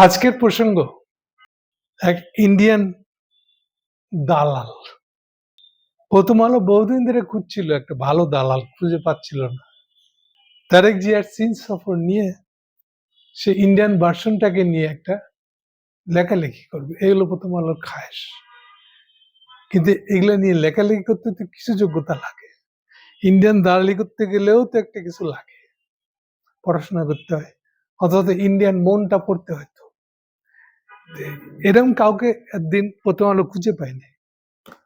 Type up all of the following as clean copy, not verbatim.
আজকের প্রসঙ্গ এক ইন্ডিয়ান দালাল। প্রথম আলো বহুদিন ধরে খুঁজছিল একটা ভালো দালাল, খুঁজে পাচ্ছিল না। তারেক জিয়ার চীন সফর নিয়ে সে ইন্ডিয়ান ভার্সনটাকে নিয়ে একটা লেখালেখি করবে, এগুলো প্রথম আলোর খায়েশ। কিন্তু এগুলো নিয়ে লেখালেখি করতে তো কিছু যোগ্যতা লাগে, ইন্ডিয়ান দালালি করতে গেলেও তো একটা কিছু লাগে, পড়াশোনা করতে হয়, অথবা ইন্ডিয়ান মনটা পড়তে হয়তো। এরকম কাউকে একদিন প্রথম আলো খুঁজে পায়নি,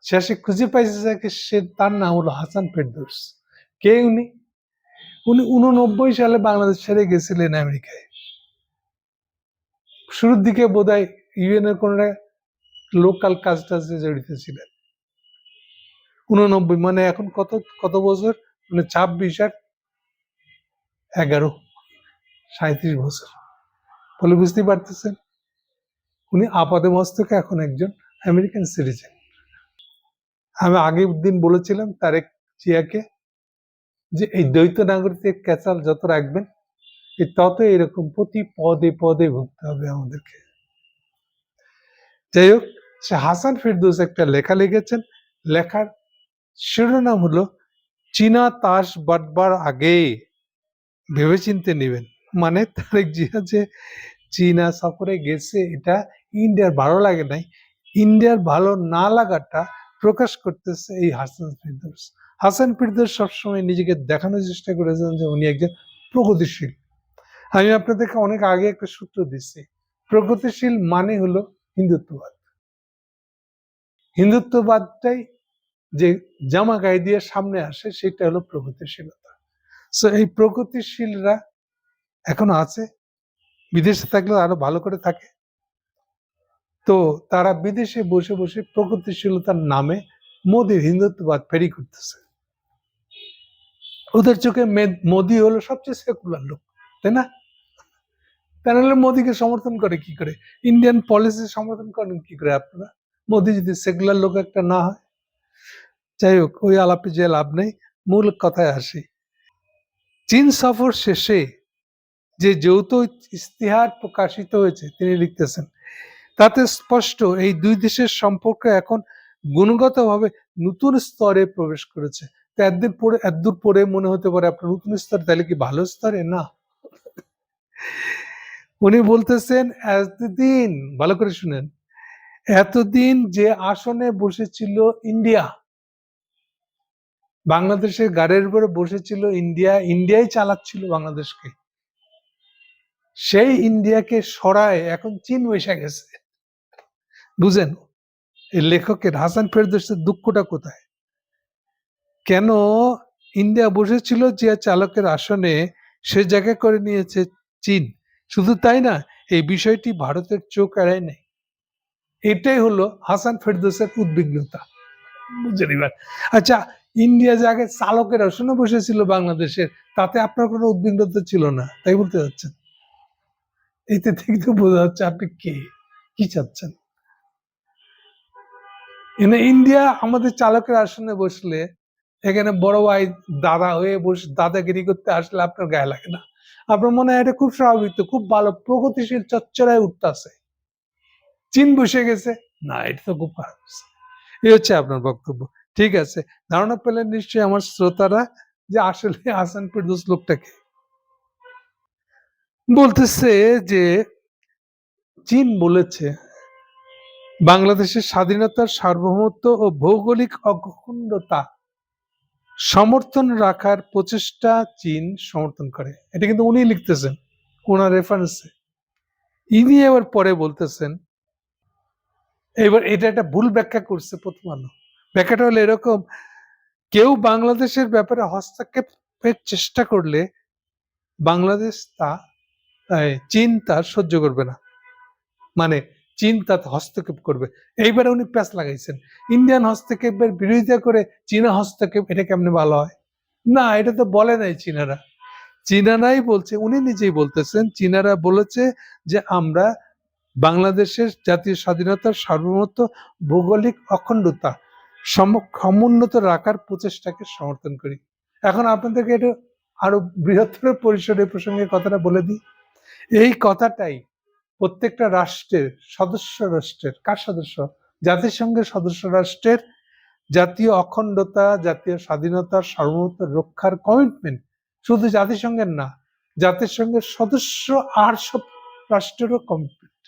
শেষে খুঁজে পাইছে যাকে, সে তার নাম হলো হাসান ফেরদৌস। কে উনি? উনি 89 সালে বাংলাদেশ ছেড়ে গেছিলেন আমেরিকায়। শুরুর দিকে বোধহয় ইউএন এর কোন লোকাল কাজ টাজে জড়িত ছিলেন। 89 মানে এখন কত কত বছর, মানে 26 আর 11, 37 বছর। বলে বুঝতেই পারতেছেন উনি আপাদে মস্তকে এখন একজন আমেরিকান সিটিজেন। আমি আগের দিন বলেছিলাম তারেক জিয়াকে যে এই দ্বৈত নাগরিকদের ক্যাচাল যত রাখবেন তত এরকম প্রতি পদে পদে ভুগতে হবে আমাদেরকে। যাই হোক, সে হাসান ফেরদৌস একটা লেখা লিখেছেন। লেখার শিরোনাম হলো চীনা তাস বাটবার আগে ভেবেচিন্তে নেবেন। মানে তারেক জিয়া যে চীনা সফরে গেছে এটা ইন্ডিয়ার ভালো লাগে নাই, ইন্ডিয়ার ভালো না লাগাটা প্রকাশ করতেছে এই হাসান ফেরদৌস। হাসান ফেরদৌস সবসময় নিজেকে দেখানোর চেষ্টা করেছেন যে উনি একজন প্রগতিশীল। আমি আপনাদেরকে অনেক আগে একটা সূত্র দিচ্ছি, প্রগতিশীল মানে হলো হিন্দুত্ববাদ। হিন্দুত্ববাদটাই যে জামা গায়ে দিয়ে সামনে আসে সেটা হলো প্রগতিশীলতা। সো এই প্রগতিশীলরা এখনো আছে, বিদেশে থাকলে আরো ভালো করে থাকে। তো তারা বিদেশে বসে বসে প্রগতিশীলতার নামে মোদির হিন্দুত্ববাদ ফেরি করতেছে। ওদের চোখে মোদি হলো সবচেয়ে সেকুলার লোক, তাই না? তাহলে মোদিকে সমর্থন করে কি করে, ইন্ডিয়ান পলিসি সমর্থন করেন কি করে আপনারা, মোদি যদি সেকুলার লোক একটা না হয়? যাই হোক, ওই আলাপে যে লাভ নেই, মূল কথায় আসি। চীন সফর শেষে যে যৌথ ইস্তেহার প্রকাশিত হয়েছে তিনি লিখতেছেন, তাতে স্পষ্ট এই দুই দেশের সম্পর্ক এখন গুণগতভাবে নতুন স্তরে প্রবেশ করেছে। তো এতদূর পরে মনে হতে পারে আপনার নতুন স্তরে, তাহলে কি ভালো স্তরে? না, উনি বলতেছেন এতদিন, ভালো করে শুনেন, এতদিন যে আসনে বসেছিল ইন্ডিয়া, বাংলাদেশের গাড়ির উপরে বসেছিল ইন্ডিয়া, ইন্ডিয়াই চালাচ্ছিল বাংলাদেশকে, সেই ইন্ডিয়াকে সরায় এখন চীন বসে গেছে। বুঝেন এই লেখকের হাসান ফেরদৌসের দুঃখটা কোথায়? কেন ইন্ডিয়া বসেছিল যে চালকের আসনে, সে জায়গা করে নিয়েছে চীন। শুধু তাই না, এই বিষয়টি ভারতের চোখ এড়ায় নেই। এটাই হলো হাসান ফেরদৌসের উদ্বিগ্নতা। বুঝলেন এবার? আচ্ছা, ইন্ডিয়া যে আগে চালকের আসনে বসেছিল বাংলাদেশের, তাতে আপনার কোনো উদ্বিগ্নতা ছিল না, তাই বলতে যাচ্ছেন? এতে থেকে তো বোঝা যাচ্ছে আপনি কে, কি চাচ্ছেন। ইন্ডিয়া আমাদের চালকের আসনে বসলে, এখানে বড় ভাই দাদা হয়ে বসে দাদাগিরি করতে আসলে আপনার গায়ে লাগে না? আপনার মনে হয় এটা খুব স্বাভাবিক, তো খুব ভালো প্রগতিশীল চচ্চড়ায় উঠতেছে, চীন বসে গেছে, না এটা তো খুব খারাপ। এই হচ্ছে আপনার বক্তব্য। ঠিক আছে, ধারণা পেলেন নিশ্চয়ই আমার শ্রোতারা যে আসলে হাসান ফেরদৌস লোকটাকে বলতেছে যে চীন বলেছে বাংলাদেশের স্বাধীনতার সার্বভৌমত্ব ও ভৌগোলিক অখণ্ডতা সমর্থন রাখার প্রচেষ্টা চীন সমর্থন করে। এটা কিন্তু উনি লিখতেছেন ওনার রেফারেন্সে। ইনি এবার পরে বলতেছেন, এবার এটা একটা ভুল ব্যাখ্যা করছে প্রথম আলো। ব্যাখ্যাটা হলো এরকম, কেউ বাংলাদেশের ব্যাপারে হস্তক্ষেপের চেষ্টা করলে বাংলাদেশ চীন তা সহ্য করবে না, মানে চীন তাতে হস্তক্ষেপ করবে। এইবারে উনি প্যাচ লাগাইছেন, ইন্ডিয়ান হস্তক্ষেপের বিরোধিতা করে চীনা হস্তক্ষেপ, এটা কেমনে ভালো হয়? না, এটা তো বলে নাই চীনারা, চীনারাই বলছে, উনি নিজেই বলতেছেন, চীনারা বলেছে যে আমরা বাংলাদেশের জাতীয় স্বাধীনতার সার্বভৌমত্ব ভৌগোলিক অখণ্ডতা সমুন্নত রাখার প্রচেষ্টাকে সমর্থন করি। এখন আপনাদেরকে এটা আরো বৃহত্তর পরিসরে প্রসঙ্গে কথাটা বলে দিই। এই কথাটাই প্রত্যেকটা রাষ্ট্রের সদস্য রাষ্ট্রের কার সদস্য জাতিসংঘের সদস্য রাষ্ট্রের জাতীয় অখণ্ডতা, জাতীয় স্বাধীনতার সার্বভৌমত্ব রক্ষার কমিটমেন্ট শুধু জাতিসংঘের না, জাতিসংঘের সদস্য আর সব রাষ্ট্রেরও কমিটমেন্ট।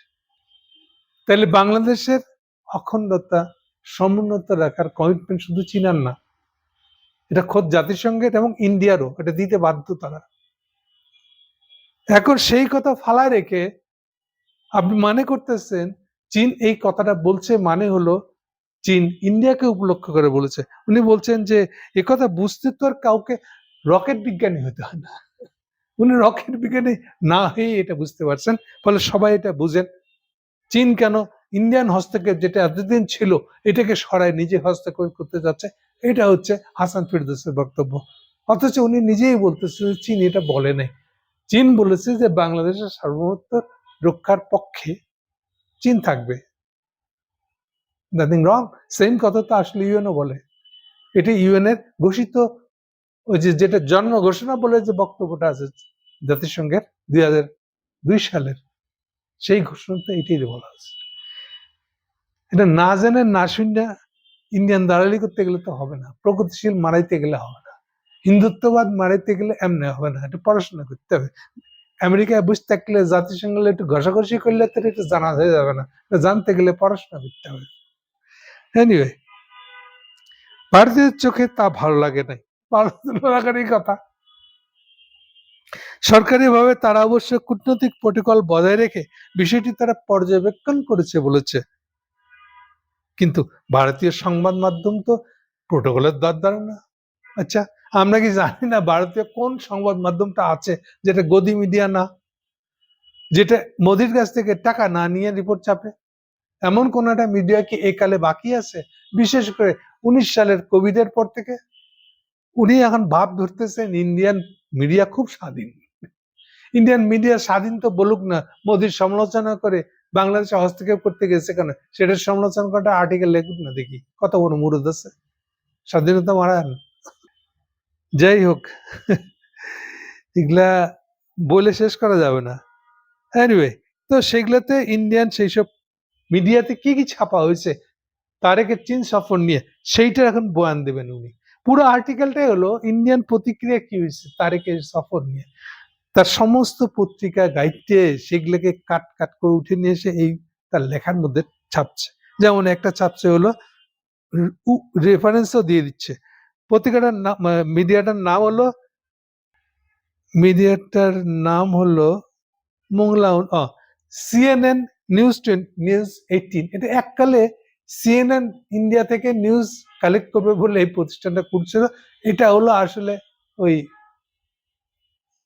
তাহলে বাংলাদেশের অখণ্ডতা সমুন্নত রাখার কমিটমেন্ট শুধু চীনার না, এটা খোদ জাতিসংঘের এবং ইন্ডিয়ারও, এটা দিতে বাধ্য তারা। এখন সেই কথা ফালায় রেখে আপনি মনে করতেছেন চীন এই কথাটা বলছে মানে হলো চীন ইন্ডিয়াকে উপলক্ষ করে বলেছে। উনি বলছেন যে একথা বুঝতে তো আর কাউকে রকেট বিজ্ঞানী হতে হয় না, উনি রকেট বিজ্ঞানী না হয়ে এটা বুঝতে পারছেন। ফলে সবাই এটা বুঝেন চীন কেন ইন্ডিয়ান হস্তক্ষেপ যেটা এতদিন ছিল এটাকে সরায় নিজে হস্তক্ষেপ করতে যাচ্ছে। এটা হচ্ছে হাসান ফিরদৌসের বক্তব্য। অথচ উনি নিজেই বলতেছে চীন এটা বলে নাই। চীন বলেছে যে বাংলাদেশের সার্বভৌমত্ব রক্ষার পক্ষে চীন থাকবে। Nothing wrong. সেম কথা তো আসলে ইউএনও বলে। এটি ইউএন এর ঘোষিত ওই যেটা জন্ম ঘোষণা বলে যে বক্তব্যটা আছে জাতিসংঘের 2002 সালের, সেই ঘোষণাতে এটাই বলা আছে। এটা না জেনে না শুনে ইন্ডিয়ান দালালি করতে গেলে তো হবে না, প্রগতিশীল মারাইতে গেলে হবে না, হিন্দুত্ববাদ মারাইতে গেলে এমনি হবে না, এটা পড়াশোনা করতে হবে। আমেরিকায় বুঝতে থাকলে জাতিসংঘ একটু ঘষাঘষি করলে তো এটা জানা হয়ে যাবে না, জানতে গেলে পড়াশোনা করতে হবে। এনিওয়ে, ভারতীয়দের চোখে তা ভালো লাগে নাই, ভালো লাগারই কথা। সরকারিভাবে তারা অবশ্য কূটনৈতিক প্রটোকল বজায় রেখে বিষয়টি তারা পর্যবেক্ষণ করেছে বলেছে। কিন্তু ভারতীয় সংবাদ মাধ্যম তো প্রোটোকলের দরদার না। আচ্ছা, আমরা কি জানি না ভারতীয় কোন সংবাদ মাধ্যমটা আছে যেটা গদি মিডিয়া না, যেটা মোদির কাছ থেকে টাকা না নিয়ে রিপোর্ট ছাপে? এমন কোন একটা মিডিয়া কি এই কালে বাকি আছে? বিশেষ করে 19 সালের কোভিডের পর থেকে উনি এখন ভাব ধরতেছেন ইন্ডিয়ান মিডিয়া খুব স্বাধীন। ইন্ডিয়ান মিডিয়া স্বাধীন তো বলুক না, মোদির সমালোচনা করে বাংলাদেশে হস্তক্ষেপ করতে গেছে কেন সেটার সমালোচনা করাটা আর্টিকেল লেখুক না দেখি, কত বড় মুরুদ আছে, স্বাধীনতা মারান। যাই হোক, এগুলা বলে শেষ করা যাবে না। এনিওয়ে, তো সেগুলোতে ইন্ডিয়ান সেই সব মিডিয়াতে কি কি ছাপা হয়েছে তারেকের চীন সফর নিয়ে, সেইটা এখন বয়ান দেবেন উনি। পুরো আর্টিকেলটাই হলো ইন্ডিয়ান প্রতিক্রিয়া কি হয়েছে তারেকের সফর নিয়ে। তার সমস্ত পত্রিকা গাইডে সেগুলোকে কাট কাট করে উঠে নিয়ে এসে এই তার লেখার মধ্যে ছাপছে। যেমন একটা ছাপছে হলো রেফারেন্সও দিয়ে দিচ্ছে। পত্রিকাটার নাম, মিডিয়াটার নাম হলো মোংলাউন CNN নিউজ 18। এটা এককালে CNN ইন্ডিয়া থেকে নিউজ কালেক্ট করবে বলে এই প্রতিষ্ঠানটা করছিল। এটা হলো আসলে ওই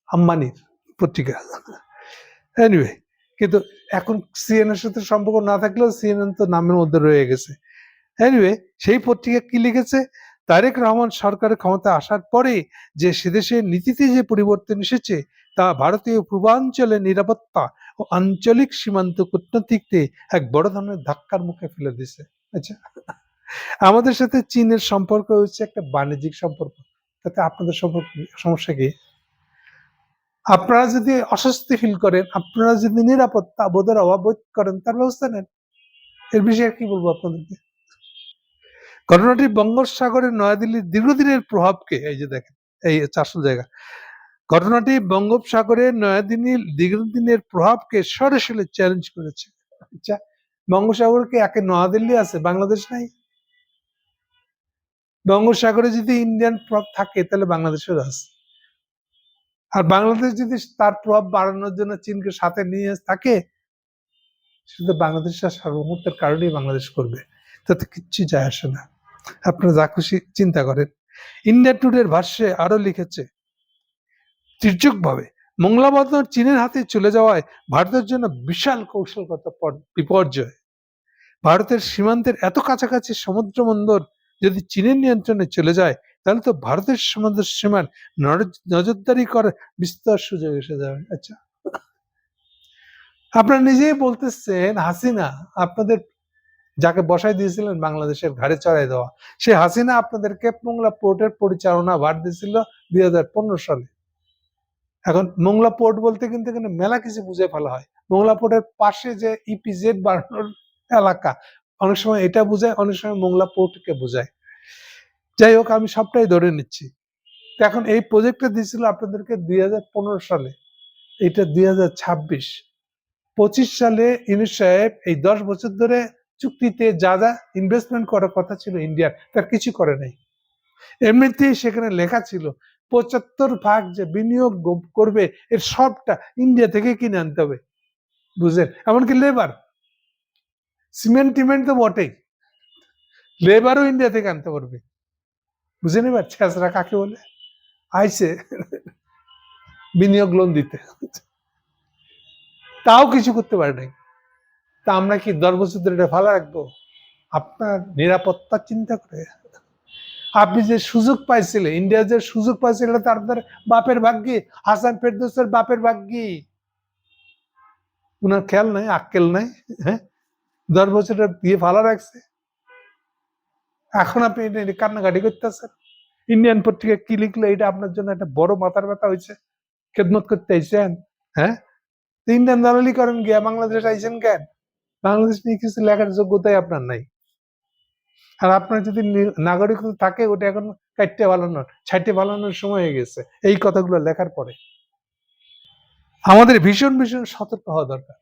আম্বানির পত্রিকা। এনিওয়ে, কিন্তু এখন CNN এর সাথে সম্পর্ক না থাকলেও CNN তো নামের মধ্যে রয়ে গেছে। এনিওয়ে, সেই পত্রিকা কি লিখেছে, তারেক রহমান সরকারের ক্ষমতা আসার পরে যে সেদেশের নীতিতে যে পরিবর্তন এসেছে তা ভারতীয় পূর্বাঞ্চলের নিরাপত্তা ও আঞ্চলিক সীমান্ত কূটনীতিতে এক বড় ধরনের ধাক্কার মুখে ফেলে দিছে। আচ্ছা, আমাদের সাথে চীনের সম্পর্ক হচ্ছে একটা বাণিজ্যিক সম্পর্ক, তাতে আপনাদের সম্পর্ক সমস্যা কি? আপনারা যদি অস্বস্তি ফিল করেন, আপনারা যদি নিরাপত্তা বোধের অভাব বোধ করেন, তার ব্যবস্থা নেন। এর বিষয়ে কি বলবো আপনাদেরকে? ঘটনাটি বঙ্গোপসাগরে নয়াদিল্লির দীর্ঘদিনের প্রভাবকে, এই যে দেখেন এই 400 জায়গা, ঘটনাটি বঙ্গোপসাগরে নয়াদিল্লির দীর্ঘদিনের প্রভাবকে সরাসরি চ্যালেঞ্জ করেছে। আচ্ছা, বঙ্গোপসাগরকে একে নয়াদিল্লি আছে, বাংলাদেশ নাই? বঙ্গোপসাগরে যদি ইন্ডিয়ান প্রভাব থাকে তাহলে বাংলাদেশের আছে। আর বাংলাদেশ যদি তার প্রভাব বাড়ানোর জন্য চীনকে সাথে নিয়ে থাকে, শুধু বাংলাদেশের সার্বভৌমত্বের কারণেই বাংলাদেশ করবে, তাতে কিচ্ছু যায় আসে না। আপনারা যা খুশি চিন্তা করেন। ইন্ডিয়া টুডের ভাষ্যে আরো লিখেছে, তির্যকভাবে মোংলা বন্দর চীনের হাতে চলে যাওয়ায় ভারতের জন্য বিশাল কৌশলগত বিপর্যয়। ভারতের সীমান্তের এত কাছাকাছি সমুদ্র বন্দর যদি চীনের নিয়ন্ত্রণে চলে যায় তাহলে তো ভারতের সমুদ্র সীমার নজরদারি করার বিস্তর সুযোগ এসে যাবে। আচ্ছা, আপনারা নিজেই বলতেছেন হাসিনা আপনাদের যাকে বসাই দিয়েছিলেন বাংলাদেশের ঘাড়ে চড়াই দেওয়া, সে হাসিনা আপনাদেরকে মোংলা পোর্টের পরিচালনা ভার দিয়েছিল 2015 সালে। এখন মোংলা পোর্ট বলতে কিন্তু এখানে মেলা কিছু বুঝে ফেলা হয়। মোংলা পোর্টের পাশে যে ইপিজেড বানানোর এলাকা, অনেক সময় এটা বোঝায়, অনেক সময় মোংলা পোর্টকে বোঝায়। যাই হোক, আমি সবটাই ধরে নিচ্ছি। এখন এই প্রজেক্টটা দিয়েছিল আপনাদেরকে 2015 সালে, এটা 2026, 25 সালে ইউনূস সাহেব এই 10 বছর ধরে চুক্তিতে যা যা ইনভেস্টমেন্ট করার কথা ছিল ইন্ডিয়ার, তার কিছু করে নাই। এমনিতেই সেখানে লেখা ছিল 75% যে বিনিয়োগ করবে এর সবটা ইন্ডিয়া থেকে কিনে আনতে হবে, বুঝলেন? এমনকি লেবার, সিমেন্ট টিমেন্ট তো বটেই, লেবারও ইন্ডিয়া থেকে আনতে পারবে। বুঝে নেবার ছেঁচড়া কাকে বলে? আইসে বিনিয়োগ লোন দিতে, তাও কিছু করতে পারে নাই। তা আমরা কি 10 বছর ধরে এটা ভালো রাখবো আপনার নিরাপত্তা চিন্তা করে? আপনি যে সুযোগ পাইছিলেন, ইন্ডিয়া যে সুযোগ পাইছিল, তার বাপের ভাগ্যে, হাসান ফেরদৌসের বাপের ভাগ্যে, উনার খেয়াল নাই, আক্কেল নাই। হ্যাঁ, 10 বছর দিয়ে ভালো রাখছে, এখন আপনি এটা কান্নাকাটি করতেছেন। ইন্ডিয়ান পত্রিকা কি লিখলো, এটা আপনার জন্য একটা বড় মাথার ব্যথা হয়েছে? খেদমত করতে আইছেন? হ্যাঁ, ইন্ডিয়ান দালালি করেন গিয়া বাংলাদেশ আইছেন কেন? বাংলাদেশ নিয়ে কিছু লেখার যোগ্যতাই আপনার নাই। আর আপনার যদি নাগরিকত্ব থাকে, ওটা এখন কাটতে বানানোর, ছাইটে বানানোর সময় হয়ে গেছে এই কথাগুলো লেখার পরে। আমাদের ভীষণ ভীষণ সতর্ক হওয়া দরকার।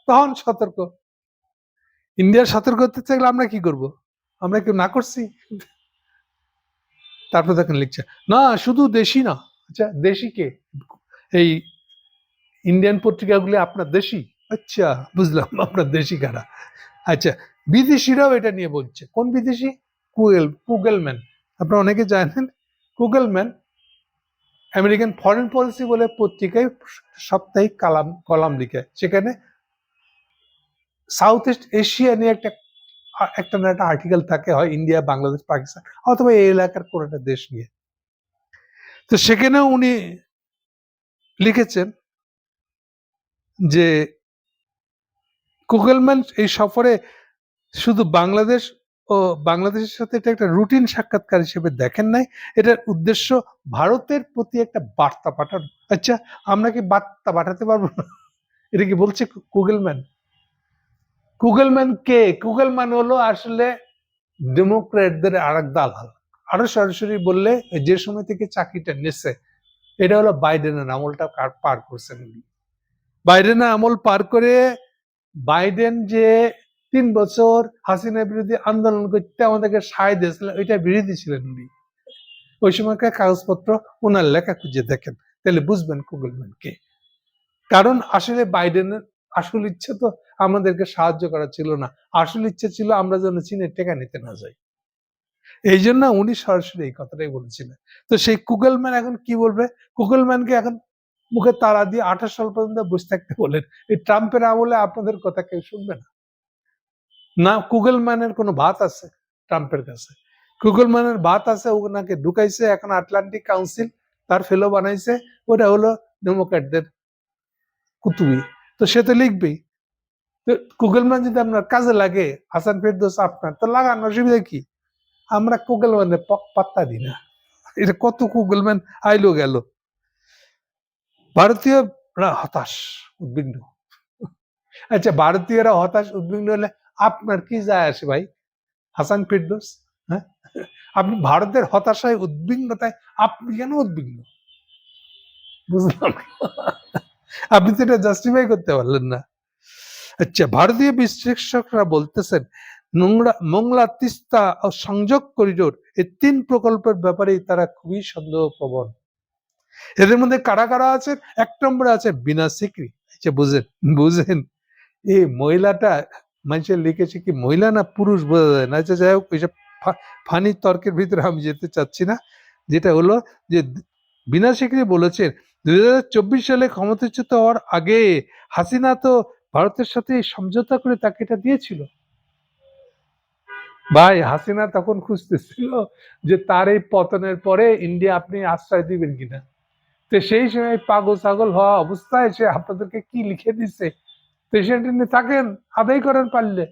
তখন সতর্ক, ইন্ডিয়ার সতর্ক হতে চাইলে আমরা কি করব? আমরা কেউ না করছি? তারপর দেখেন লিখছে না শুধু দেশি না। আচ্ছা, দেশি কে? এই ইন্ডিয়ান পত্রিকাগুলি আপনার দেশি? আচ্ছা, বুঝলাম আপনার দেশি কারা। আচ্ছা, বিদেশিরাও এটা নিয়ে বলছে। কোন বিদেশি? কুগেলম্যান। আপনারা অনেকে জানেন কুগেলম্যান আমেরিকান ফরেন পলিসি বলে পত্রিকায় সাপ্তাহিক কলাম লিখে, সেখানে সাউথ ইস্ট এশিয়া নিয়ে একটা একটা না একটা আর্টিকেল থাকে, হয় ইন্ডিয়া, বাংলাদেশ, পাকিস্তান, অথবা এই এলাকার কোন একটা দেশ নিয়ে। তো সেখানেও উনি লিখেছেন যে কুগেলম্যান এই সফরে শুধু বাংলাদেশ ও বাংলাদেশের সাথে এটা একটা রুটিন সাক্ষাৎকার হিসেবে দেখেন নাই, এটার উদ্দেশ্য ভারতের প্রতি একটা বার্তা পাঠানো। আচ্ছা, আমরা কি বার্তা পাঠাতে পারবো না? এটা কি বলছে কুগেলম্যান? কুগেলম্যান কে? কুগেলম্যান হলো আসলে ডেমোক্রেটদের আরেক দালাল। আরো সরাসরি বললে, যে সময় থেকে চাকরিটা নেছে, এটা হলো বাইডেনের আমলটা পার করছেন উনি। বাইডেনের আমল পার করে বাইডেন যে 3 বছর হাসিনা বিরোধী আন্দোলন করতে আমাদেরকে সায় দিয়েছিল, ওইটা বিরোধী ছিলেন উনি। ওই সময়কার কাগজপত্র ওনার লেখা খুঁজে দেখেন, তাহলে বুঝবেন কুগেলম্যান কে। কারণ আসলে বাইডেনের আসল ইচ্ছা তো আমাদেরকে সাহায্য করা ছিল না, আসল ইচ্ছা ছিল আমরা যেন চীনের টেকা নিতে না যাই। এই জন্য উনি সরাসরি এই কথাটাই বলেছিলেন। তো সেই কুগেলম্যান এখন কি বলবে? কুগেলম্যানকে এখন মুখে তালা দিয়ে 28 সাল পর্যন্ত বসে থাকতে বলেন। এই ট্রাম্পের আমলে আপনাদের কথা কেউ শুনবে না। না, কুগেলম্যানের কোনো ভাত আছে ট্রাম্পের কাছে? কুগেলম্যানের ভাত আছে, ওনাকে ঢুকাইছে এখন আটলান্টিক কাউন্সিল, তার ফেলো বানাইছে, ওটা হলো ডেমোক্র্যাটদের কুতুবি। তো সে তো লিখবেই। তো কুগেলম্যান যদি আপনার কাজে লাগে, হাসান ফেরদৌস আপনার, তো লাগান, অসুবিধা কি? আমরা কুগেলম্যানের পাত্তা দিই না। এটা কত কুগেলম্যান আইলো গেল। ভারতীয়রা হতাশ, উদ্বিগ্ন। আচ্ছা, ভারতীয়রা হতাশ উদ্বিগ্ন হলে আপনার কি যায় আসে ভাই হাসান ফেরদৌস? হ্যাঁ, আপনি ভারতের হতাশায়, উদ্বিগ্নতায় আপনি কেন উদ্বিগ্ন? বুঝলাম, আপনি তো এটা জাস্টিফাই করতে পারলেন না। আচ্ছা, ভারতীয় বিশ্লেষকরা বলতেছেন মোংলা তিস্তা ও সংযোগ করিডোর এই 3 প্রকল্পের ব্যাপারেই তারা খুবই সন্দেহপ্রবণ। এদের মধ্যে কারা কারা আছেন? 1 নম্বরে আছে বিনা সিকরি। আচ্ছা, বুঝেন এই মহিলাটা, মানুষের লিখেছে কি মহিলা না পুরুষ বোঝা যায় না। আচ্ছা, যাই হোক, এইসব ফানি তর্কের ভিতরে আমি যেতে চাচ্ছি না। যেটা হলো যে বিনা সিকরি বলেছেন 2024 সালে ক্ষমতাচ্যুত হওয়ার আগে হাসিনা তো ভারতের সাথে সমঝোতা করে তাকে এটা দিয়েছিল। ভাই, হাসিনা তখন খুঁজতেছিল যে তার এই পতনের পরে ইন্ডিয়া আপনি আশ্রয় দিবেন কিনা। তো সেই সময় পাগল ছাগল হওয়া অবস্থায় সে আপনাদেরকে কি লিখে দিচ্ছে, তো সেটা নিয়ে থাকেন, আদায় করেন পারলে।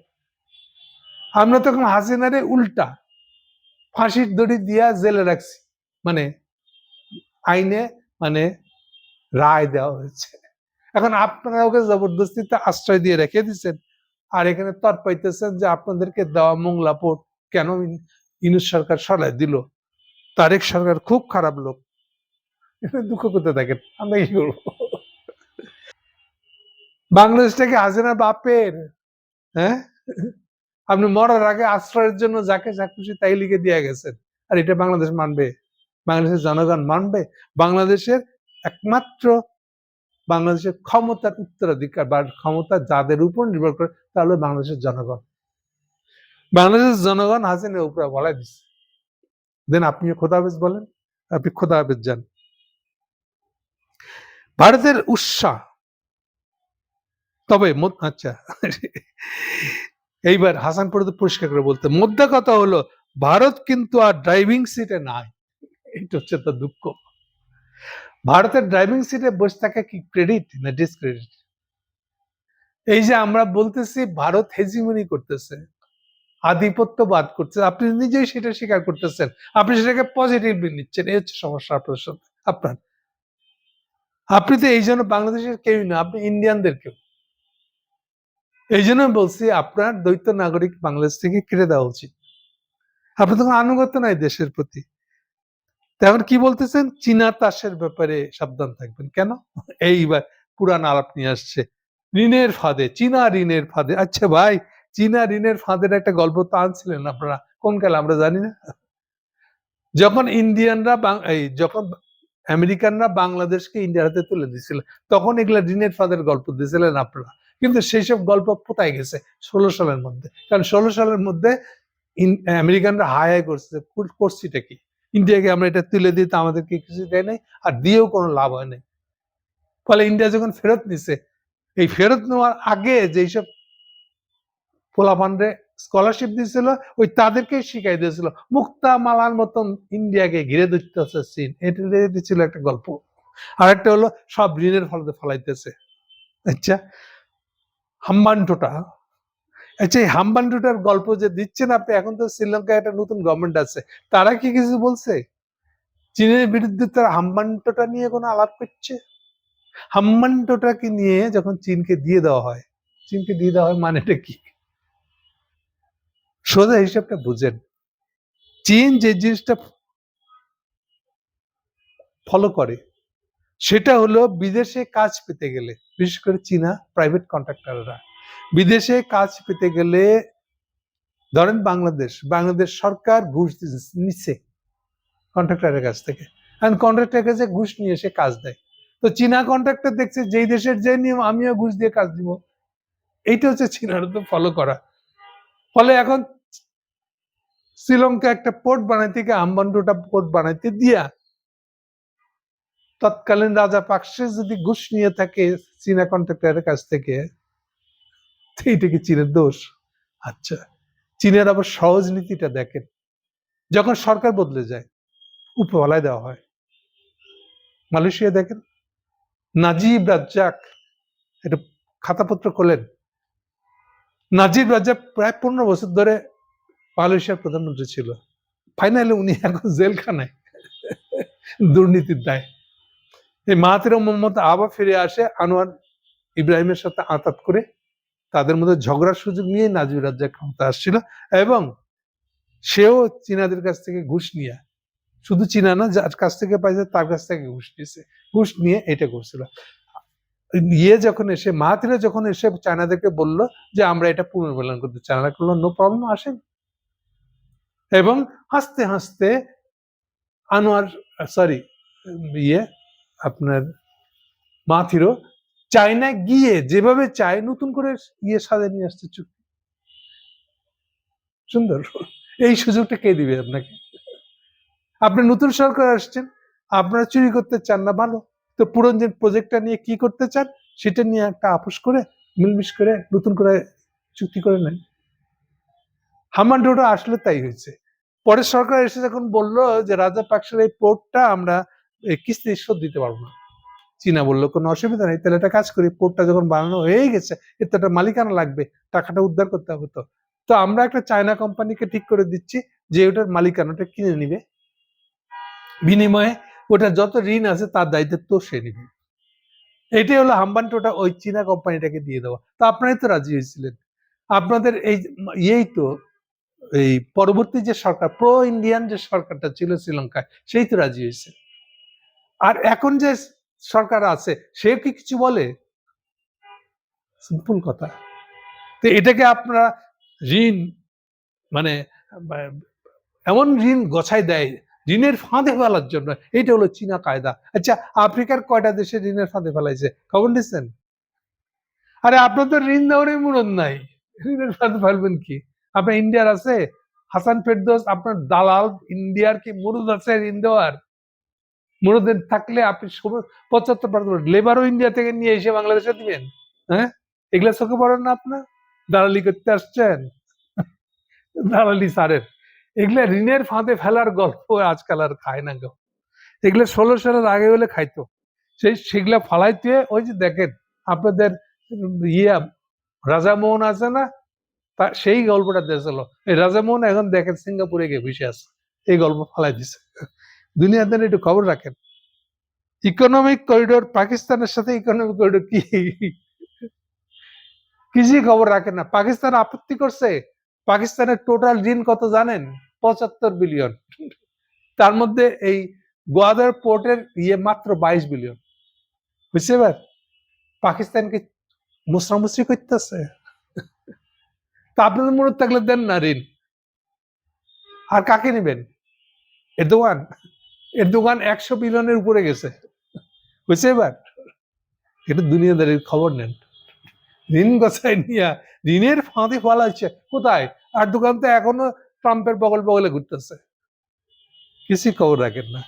আমরা তখন হাসিনারে উল্টা ফাঁসির দড়ি দিয়া জেলে রাখছি, মানে আইনে, মানে রায় দেওয়া হয়েছে। এখন আপনারা ওকে জবরদস্তিতে আশ্রয় দিয়ে রেখে দিচ্ছেন, আর এখানে তর পাইতেছেন যে আপনাদেরকে দেওয়া মোংলা পোর্ট কেন ইউনূস সরকার সরাই দিল, তারেক সরকার খুব খারাপ লোক। দুঃখ করতে থাকেন, আমরা কি করবো? বাংলাদেশটাকে হাসিনা বাপের, হ্যাঁ? আপনি মরার আগে আশ্রয়ের জন্য যাকে যা খুশি তাই লিখে দিয়ে গেছেন, আর এটা বাংলাদেশ মানবে? বাংলাদেশের জনগণ মানবে? বাংলাদেশের একমাত্র বাংলাদেশের ক্ষমতার উত্তরাধিকার বা ক্ষমতা যাদের উপর নির্ভর করে তাহলে বাংলাদেশের জনগণ। বাংলাদেশের জনগণ হাসিনার উপরে বলাই দিচ্ছে, দেন আপনিও খোদা হাফেজ বলেন, আপনি খোদা হাফেজ যান। ভারতের উৎসাহ, তবে আচ্ছা এইবার হাসানপুর পরিষ্কার করে বলতে, মোদ্দা কথা হলো ভারত কিন্তু আর ড্রাইভিং সিটে নাই, এটা হচ্ছে তো দুঃখ। ভারতের ড্রাইভিং সিটে বসে থাকা কি ক্রেডিট না ডিসক্রেডিট? এই যে আমরা বলতেছি ভারত হেজিমনি করতেছে, আধিপত্যবাদ করছে, আপনি নিজেই সেটা স্বীকার করতেছেন, আপনি সেটাকে পজিটিভলি নিচ্ছেন, এই হচ্ছে সমস্যা আপনার সাথে। আপনি তো এই জন্য বাংলাদেশের কেউই না, আপনি ইন্ডিয়ানদের কেউ। এই জন্য বলছি আপনার দ্বৈত নাগরিক বাংলাদেশ থেকে কেটে দেওয়া উচিত। আপনার তখন আনুগত্য নাই দেশের প্রতি। এখন কি বলতেছেন? চীনা তাসের ব্যাপারে সাবধান থাকবেন। কেন? এইবার পুরান আলাপ নিয়ে আসছে, ঋণের ফাঁদে, চীনা ঋণের ফাঁদে। আচ্ছা ভাই, চীনা ঋণের ফাঁদের একটা গল্প তো আনছিলেন আপনারা কোন কালে, আমরা জানি না? যখন ইন্ডিয়ানরা যখন আমেরিকানরা বাংলাদেশকে ইন্ডিয়ার হাতে তুলে দিয়েছিল, তখন এগুলা ঋণের ফাঁদের গল্প দিয়েছিলেন আপনারা। কিন্তু সেই সব গল্প কোথায় গেছে 16 সালের মধ্যে? কারণ 16 সালের মধ্যে আমেরিকানরা হাই করছিটা কি? ইন্ডিয়াকে আমরা এটা তুলে দিতে আমাদেরকে কিছু দেয় নাই, আর দিয়েও কোনো লাভ হয় নাই। ফলে ইন্ডিয়া যখন ফেরত নিছে, এই ফেরত নেওয়ার আগে যেসব পোলাপানরে স্কলারশিপ দিয়েছিল, ওই তাদেরকে শিখাই দিয়েছিল মুক্তা মালার মতন ইন্ডিয়াকে ঘিরে ধরতেছে চীন। এটা ছিল একটা গল্প। আর একটা হলো সব ঋণের ফলে ফলাইতেছে। আচ্ছা, হাম্বানটোটা, আচ্ছা এই হাম্বানটোটার গল্প যে দিচ্ছেন আপনি, এখন তো শ্রীলঙ্কায় একটা নতুন গভর্নমেন্ট আছে, তারা কি কিছু বলছে? চীনের বিরুদ্ধে তারা হাম্বানটোটা নিয়ে কোনো আলাপ করছে? হাম্বানটোটাকে নিয়ে যখন চীনকে দিয়ে দেওয়া হয়, চীনকে দিয়ে দেওয়া হয় মানেটা কি? সোজা হিসাবটা বুঝেন। চীন যে জিনিসটা ফলো করে সেটা হলো, বিদেশে কাজ পেতে গেলে, বিশেষ করে চীনা প্রাইভেট কন্ট্রাক্টররা বিদেশে কাজ পেতে গেলে, ধরেন বাংলাদেশ সরকার ঘুষ নিচ্ছে কন্ট্রাক্টরের কাছ থেকে, কন্ট্রাক্টরের কাছে ঘুষ নিয়ে এসে কাজ দেয়। তো চীনা কন্ট্রাক্টর দেখছে যেই দেশের যে নিয়ম, আমিও ঘুষ দিয়ে কাজ দিব। এইটা হচ্ছে চীনার তো ফলো করা। ফলে এখন শ্রীলঙ্কা একটা পোর্ট বানাইতে গিয়ে হাম্বানটোটা পোর্ট বানাইতে দিয়া তৎকালীন রাজা পাকসে যদি ঘুষ নিয়ে থাকে চীনা কন্ট্রাক্টরের কাছ থেকে, এইটা কি চীনের দোষ? আচ্ছা, চীনের আবার সহজ নীতিটা দেখেন, যখন সরকার বদলে যায় উপহালায় দেওয়া হয়। মালয়েশিয়া দেখেন, নাজিব রাজ্জাক, এটা খাতাপত্র খোলেন, নাজিব রাজ্জাক প্রায় 15 বছর ধরে মালয়েশিয়ার প্রধানমন্ত্রী ছিল। ফাইনালি উনি এখন জেলখানায় দুর্নীতির দায়। এই মাহাথির মোহাম্মদ আবার ফিরে আসে আনোয়ার ইব্রাহিমের সাথে আঁতাত করে, তাদের মধ্যে ঝগড়ার সুযোগ নিয়ে নাজিব রাজ্জাক ক্ষমতা আসছিল, এবং সেও চীনাদের কাছ থেকে ঘুষ নিয়ে, শুধু চীনা না, যার কাছ থেকে পাইছে তার কাছ থেকে ঘুষ নিয়েছে, ঘুষ নিয়ে এটা করছিল। যখন এসে মাহাথিরা যখন এসে চায়নাদেরকে বলল যে আমরা এটা পুনর্মূল্যায়ন করতে, চায়না করলো নো প্রবলেম, আসেন। এবং হাসতে হাসতে আনোয়ার আপনার মাহাথিরও চায়না গিয়ে যেভাবে চায় নতুন করে সাজা নিয়ে আসতে চুক্তি। সুন্দর। এই সুযোগটা কে দিবে আপনাকে? আপনি নতুন সরকার আসছেন, আপনারা চুরি করতে চান না, ভালো, তো পুরনো যে প্রজেক্টটা নিয়ে কি করতে চান সেটা নিয়ে একটা আপোষ করে মিলমিশ করে নতুন করে চুক্তি করে নেন। হাম্বানটোটা আসলে তাই হয়েছে। পরে সরকার এসে যখন বললো যে রাজা পাকসের এই পোর্টটা আমরা কিস্তি শোধ দিতে পারবো না, চীনা বললো কোনো অসুবিধা নেই, তাহলে একটা কাজ করি, পোর্টটা যখন বানানো হয়ে গেছে এর তো একটা মালিকানা লাগবে, টাকাটা উদ্ধার করতে হবে, তো আমরা একটা চায়না কোম্পানিকে ঠিক করে দিচ্ছি যে ওটার মালিকানাটা কিনে নিবে, বিনিময়ে ওটা যত ঋণ আছে তার দায়িত্ব তো সে নিবে। এটাই হলো হাম্বানটোটা ওই চীনা কোম্পানিটাকে দিয়ে দেওয়া। তো আপনারাই তো রাজি হয়েছিলেন। আপনাদের এই ইয়েই তো এই পরবর্তী যে সরকার প্রো ইন্ডিয়ান যে সরকারটা ছিল শ্রীলঙ্কায় সেই তো রাজি হয়েছে। আর এখন যে সরকার আছে সে কি কিছু বলে? সিম্পল কথা। তো এটাকে আপনারা ঋণ মানে এমন ঋণ গছাই দেয় ঋণের ফাঁদে ফেলার জন্য। এটা হলো চীনা কায়দা। আচ্ছা, আফ্রিকার কয়টা দেশে ঋণের ফাঁদে ফেলাইছে খবর নিচ্ছেন? আরে আপনার তো ঋণ দেওয়ারই মুরদ নাই, ঋণের ফাঁদে ফেলবেন কি? আপনার ইন্ডিয়ার আছে হাসান ফেরদৌস, আপনার দালাল ইন্ডিয়ার কি মুরদ আছে ঋণ দেওয়ার? মুরদ থাকলে আপনি 75% লেবারও ইন্ডিয়া থেকে নিয়ে এসে বাংলাদেশে দিবেন? হ্যাঁ, এগুলা চোখে পড়েন না আপনার? দালালি করতে আসছেন, দালালি সারের। এগুলা ঋণের ফাঁদে ফেলার গল্প আজকাল আর খায় না কেউ। এগুলো 16 সালের আগে হলে খাইতো। সেগুলা ফালাইতে ওই যে দেখেন আপনাদের ইয়া রাজামোহন আছে না, সেই গল্পটা দিয়েছিল। এই রাজামোহন এখন দেখেন সিঙ্গাপুরে গিয়ে বসে আছে, এই গল্প ফালাই দিছে। দুনিয়াতে একটু খবর রাখেন। ইকোনমিক করিডোর পাকিস্তানের সাথে ইকোনমিক করিডোর কি কিছুই খবর রাখেন না। পাকিস্তান আপত্তি করছে। পাকিস্তানের টোটাল ঋণ কত জানেন? 75 বিলিয়ন। তার মধ্যে এই গোয়াদার পোর্টের মাত্র 22 বিলিয়ন। বুঝছে এবার পাকিস্তানকে মুসরামুসরি করতেছে। তা আপনাদের মনে থাকলে দেন না ঋণ। আর কাকে নেবেন? এরদোয়ান? এরদোয়ান 100 বিলিয়নের উপরে গেছে। বুঝছে এবার এটা দুনিয়াদারির খবর নেন। ঋণ গছায় নিয়ে ঋণের ফাঁদে ফলাচ্ছে কোথায়? আর দোকান তো এখনো ট্রাম্পের বগল বগলে ঘুরতেছে, কিছুই খবর রাখেন না।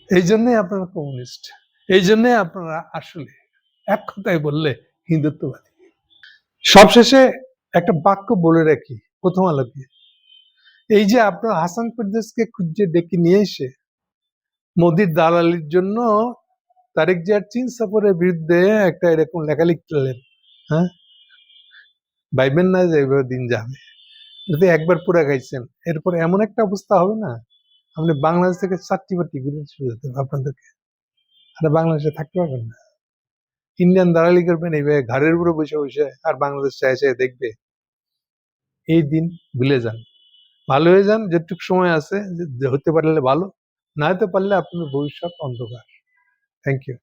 এই জন্যই আপনারা কমিউনিস্ট, এই জন্যই আপনারা আসলে এক কথায় বললে হিন্দুত্ববাদী। সবশেষে একটা বাক্য বলে রাখি প্রথম আলোকে, এই যে আপনার হাসান ফেরদৌসকে খুঁজে ডেকে নিয়ে এসে মোদির দালালির জন্য তারেক জিয়ার চীন সফরের বিরুদ্ধে একটা এরকম লেখা লিখলেন, হ্যাঁ ভাইবেন না যে এইভাবে দিন যাবে। যদি একবার পুরা খাইছেন এরপর এমন একটা অবস্থা হবে না, আপনি বাংলাদেশ থেকে চারটি বাটি ঘুরে চলে যেতে হবে আপনাদেরকে, আর বাংলাদেশে থাকতে পারবেন না। ইন্ডিয়ান দালালি করবেন এইভাবে ঘাড়ের উপরে বসে বসে, আর বাংলাদেশ চায় চায় দেখবে। এই দিন ভুলে যান, ভালো হয়ে যান, যেটুকু সময় আছে হতে পারলে ভালো, না হতে পারলে আপনার ভবিষ্যৎ অন্ধকার। Thank you.